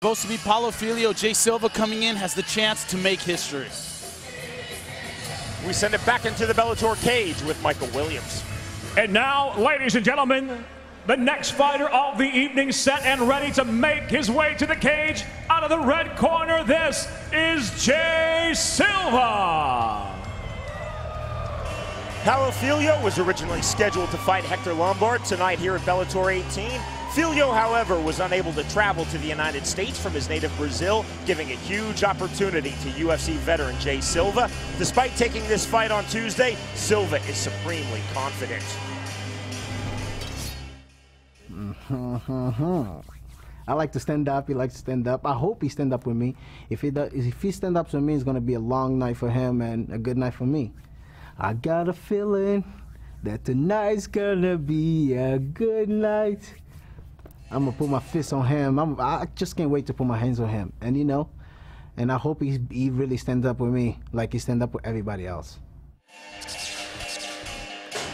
Supposed to be Paulo Filho. Jay Silva coming in has the chance to make history. We send it back into the Bellator cage with Michael Williams. And now, ladies and gentlemen, the next fighter of the evening, set and ready to make his way to the cage. Out of the red corner, this is Jay Silva. Paulo Filho was originally scheduled to fight Gektor Lombard tonight here at Bellator 18. Filho, however, was unable to travel to the United States from his native Brazil, giving a huge opportunity to UFC veteran Jay Silva. Despite taking this fight on Tuesday, Silva is supremely confident. I like to stand up. He likes to stand up. I hope he stand up with me. If he stand up with me, it's going to be a long night for him and a good night for me. I got a feeling that tonight's going to be a good night. I'm going to put my fist on him. I just can't wait to put my hands on him. And, you know, and I hope he really stands up with me like he stands up with everybody else.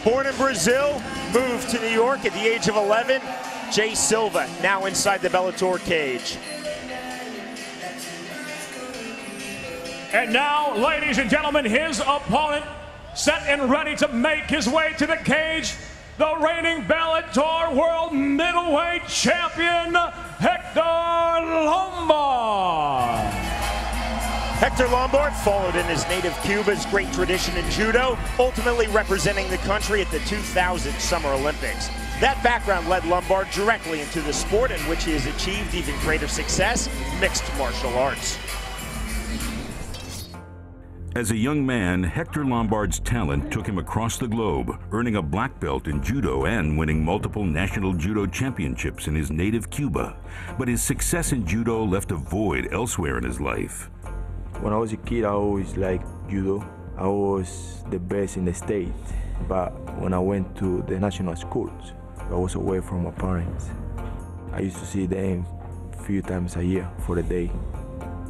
Born in Brazil, moved to New York at the age of 11, Jay Silva now inside the Bellator cage. And now, ladies and gentlemen, his opponent, set and ready to make his way to the cage, the reigning Bellator World Middleweight Champion, Gektor Lombard. Gektor Lombard followed in his native Cuba's great tradition in judo, ultimately representing the country at the 2000 Summer Olympics. That background led Lombard directly into the sport in which he has achieved even greater success, mixed martial arts. As a young man, Gektor Lombard's talent took him across the globe, earning a black belt in judo and winning multiple national judo championships in his native Cuba. But his success in judo left a void elsewhere in his life. When I was a kid, I always liked judo. I was the best in the state. But when I went to the national schools, I was away from my parents. I used to see them a few times a year for the day.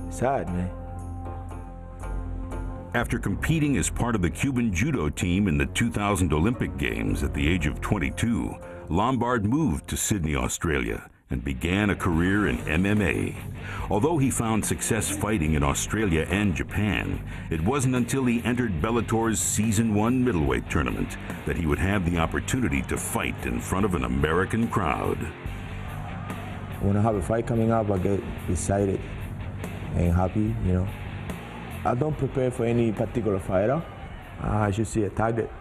Sad, man. After competing as part of the Cuban judo team in the 2000 Olympic Games at the age of 22, Lombard moved to Sydney, Australia, and began a career in MMA. Although he found success fighting in Australia and Japan, it wasn't until he entered Bellator's Season 1 middleweight tournament that he would have the opportunity to fight in front of an American crowd. When I have a fight coming up, I get excited and happy, you know. I don't prepare for any particular fighter. I just see a target.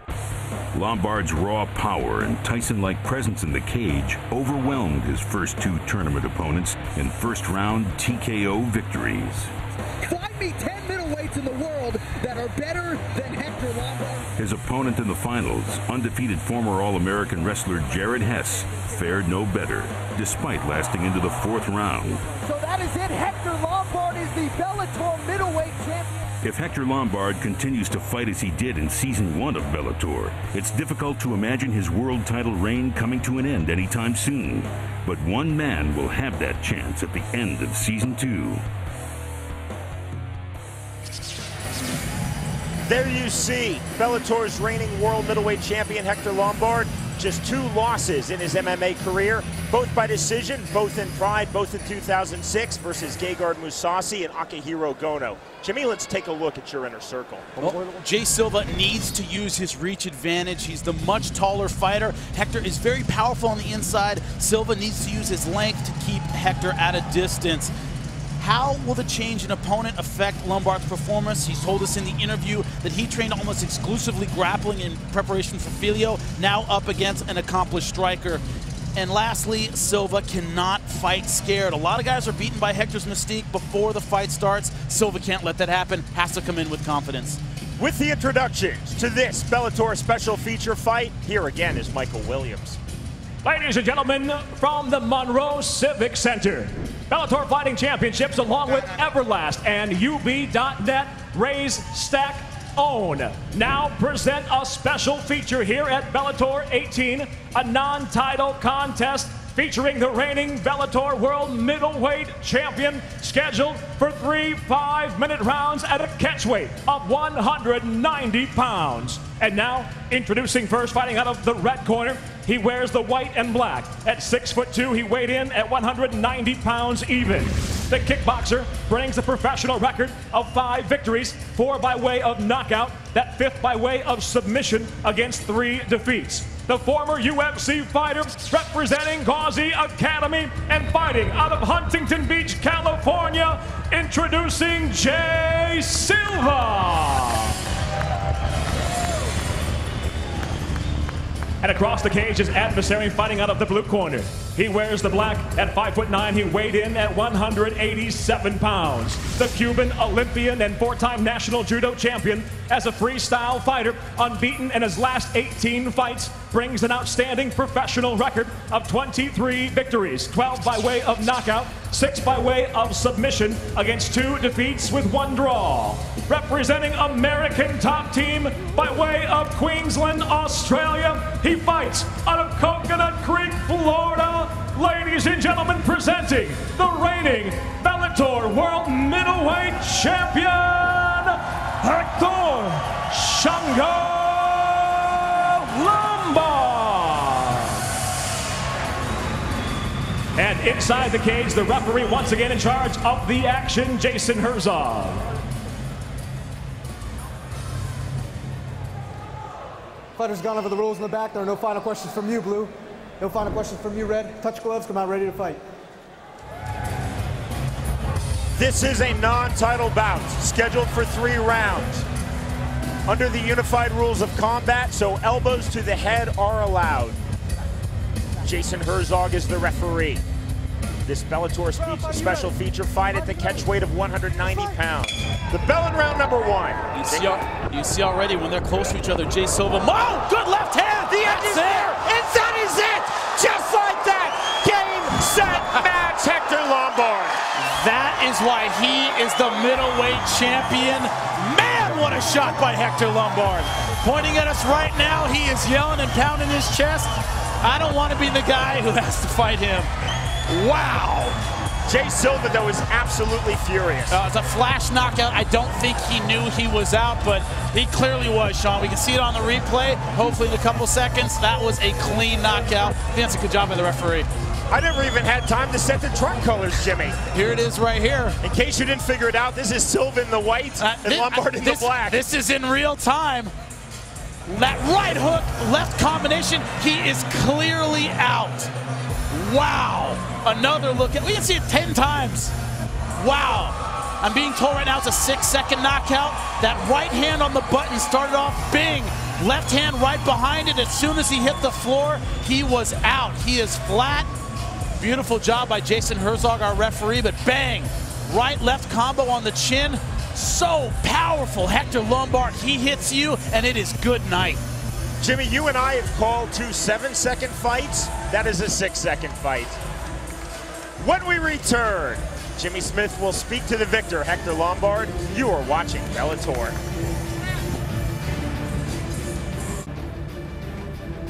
Lombard's raw power and Tyson-like presence in the cage overwhelmed his first two tournament opponents in first-round TKO victories. Find me 10 middleweights in the world that are better than Gektor Lombard. His opponent in the finals, undefeated former All-American wrestler Jared Hess, fared no better, despite lasting into the fourth round. So that is it. Gektor Lombard is the Bellator middleweight champion. If Gektor Lombard continues to fight as he did in Season 1 of Bellator, it's difficult to imagine his world title reign coming to an end anytime soon. But one man will have that chance at the end of Season 2. There you see Bellator's reigning world middleweight champion Gektor Lombard. Just 2 losses in his MMA career, both by decision, both in Pride, both in 2006 versus Gegard Mousasi and Akihiro Gono. Jimmy, let's take a look at your inner circle. Well, Jay Silva needs to use his reach advantage. He's the much taller fighter. Gektor is very powerful on the inside. Silva needs to use his length to keep Gektor at a distance. How will the change in opponent affect Lombard's performance? He's told us in the interview that he trained almost exclusively grappling in preparation for Filho, now up against an accomplished striker. And lastly, Silva cannot fight scared. A lot of guys are beaten by Hector's mystique before the fight starts. Silva can't let that happen, has to come in with confidence. With the introductions to this Bellator special feature fight, here again is Michael Williams. Ladies and gentlemen, from the Monroe Civic Center, Bellator Fighting Championships along with Everlast and UB.net Raise, Stack, Own now present a special feature here at Bellator 18, a non-title contest featuring the reigning Bellator World Middleweight Champion, scheduled for 3 5-minute rounds at a catchweight of 190 pounds. And now, introducing first, fighting out of the red corner, he wears the white and black. At 6'2", he weighed in at 190 pounds even. The kickboxer brings a professional record of 5 victories, 4 by way of knockout, that 5th by way of submission against 3 defeats. The former UFC fighter representing Gauzy Academy and fighting out of Huntington Beach, California, introducing Jay Silva. And across the cage, his adversary fighting out of the blue corner. He wears the black. At 5'9", he weighed in at 187 pounds. The Cuban Olympian and 4-time national judo champion, as a freestyle fighter, unbeaten in his last 18 fights, brings an outstanding professional record of 23 victories, 12 by way of knockout, 6 by way of submission, against 2 defeats with 1 draw. Representing American top team by way of Queensland, Australia, he fights out of Coconut Creek, Florida. Ladies and gentlemen, presenting the reigning Bellator World Middleweight Champion, Gektor Shango Lombard. And inside the cage, the referee once again in charge of the action, Jason Herzog. Fighter's gone over the rules in the back. There are no final questions from you, Blue. No final questions from you, Red. Touch gloves, come out ready to fight. This is a non-title bout, scheduled for 3 rounds. Under the unified rules of combat, so elbows to the head are allowed. Jason Herzog is the referee. This Bellator special feature fight at the catch weight of 190 pounds. The bell in round number 1. You see already when they're close to each other, Jay Silva. Oh, good left hand! The end is there! And that is it! Just like that! Game, set, match, Gektor Lombard. That is why he is the middleweight champion. Man, what a shot by Gektor Lombard. Pointing at us right now, he is yelling and pounding his chest. I don't want to be the guy who has to fight him. Wow! Jay Silva, though, is absolutely furious. It's a flash knockout. I don't think he knew he was out, but he clearly was, Sean. We can see it on the replay, hopefully in a couple seconds. That was a clean knockout. I think that's a good job by the referee. I never even had time to set the truck colors, Jimmy. Here it is right here. In case you didn't figure it out, this is Silva in the white and Lombard in the black. This is in real time. That right hook, left combination, he is clearly out. Wow, another look at, we can see it 10 times. Wow, I'm being told right now it's a 6-second knockout. That right hand on the button started off bing. Left hand right behind it. As soon as he hit the floor, he was out. He is flat. Beautiful job by Jason Herzog, our referee, but bang, right left combo on the chin. So powerful, Gektor Lombard, he hits you and it is good night. Jimmy, you and I have called 2 7-second fights. That is a 6-second fight. When we return, Jimmy Smith will speak to the victor, Gektor Lombard. You are watching Bellator.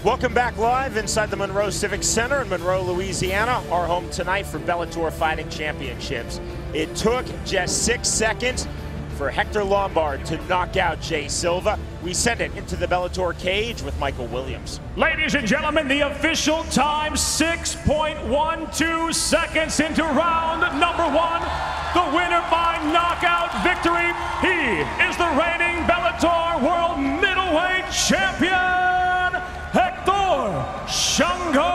Welcome back live inside the Monroe Civic Center in Monroe, Louisiana, our home tonight for Bellator Fighting Championships. It took just 6 seconds for Gektor Lombard to knock out Jay Silva. We send it into the Bellator cage with Michael Williams. Ladies and gentlemen, the official time, 6.12 seconds into round number 1. The winner by knockout victory. He is the reigning Bellator World Middleweight Champion, Gektor Shango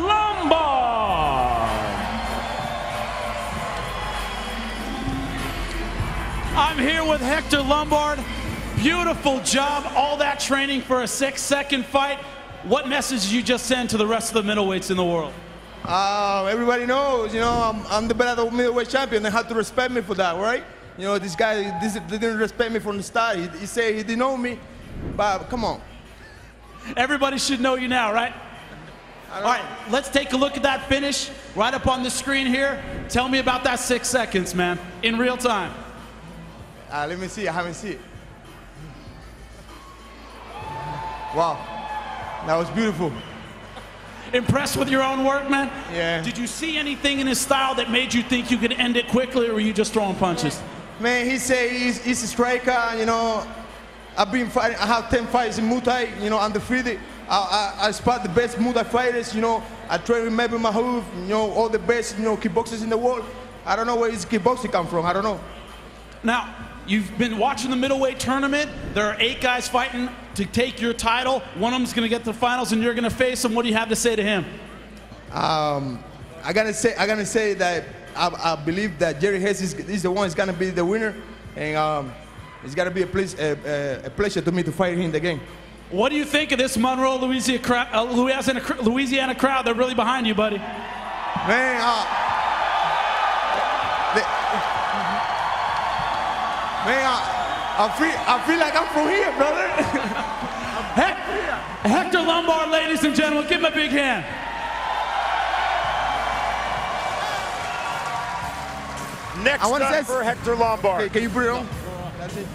Lombard. I'm here with Gektor Lombard. Beautiful job, all that training for a 6-second fight. What message did you just send to the rest of the middleweights in the world? Everybody knows, I'm the Bellator middleweight champion. They have to respect me for that, right? This guy didn't respect me from the start. He said he didn't know me, but come on. Everybody should know you now, right? All right, let's take a look at that finish right up on the screen here. Tell me about that 6 seconds, man, in real time. Let me see, I haven't seen it. Wow, that was beautiful. Impressed with your own work, man? Yeah. Did you see anything in his style that made you think you could end it quickly, or were you just throwing punches? Man, he said he's a striker, I've been fighting, I have 10 fights in Muay Thai, undefeated. I spot the best Muay fighters, you know. I try to remember my move, you know, all the best, you know, kickboxers in the world. I don't know where his kickboxing come from. I don't know. Now, you've been watching the middleweight tournament. There are 8 guys fighting to take your title. One of them's going to get to the finals, and you're going to face him. What do you have to say to him? I gotta say that I believe that Jerry Hess is the one who's gonna be the winner, and it's gonna be a pleasure to me to fight him in the game. What do you think of this Monroe, Louisiana crowd? They're really behind you, buddy. Man, I feel like I'm from here, brother. Hector Lombard, ladies and gentlemen, give him a big hand. Next up for Hector Lombard. Okay, can you put it on? That's it.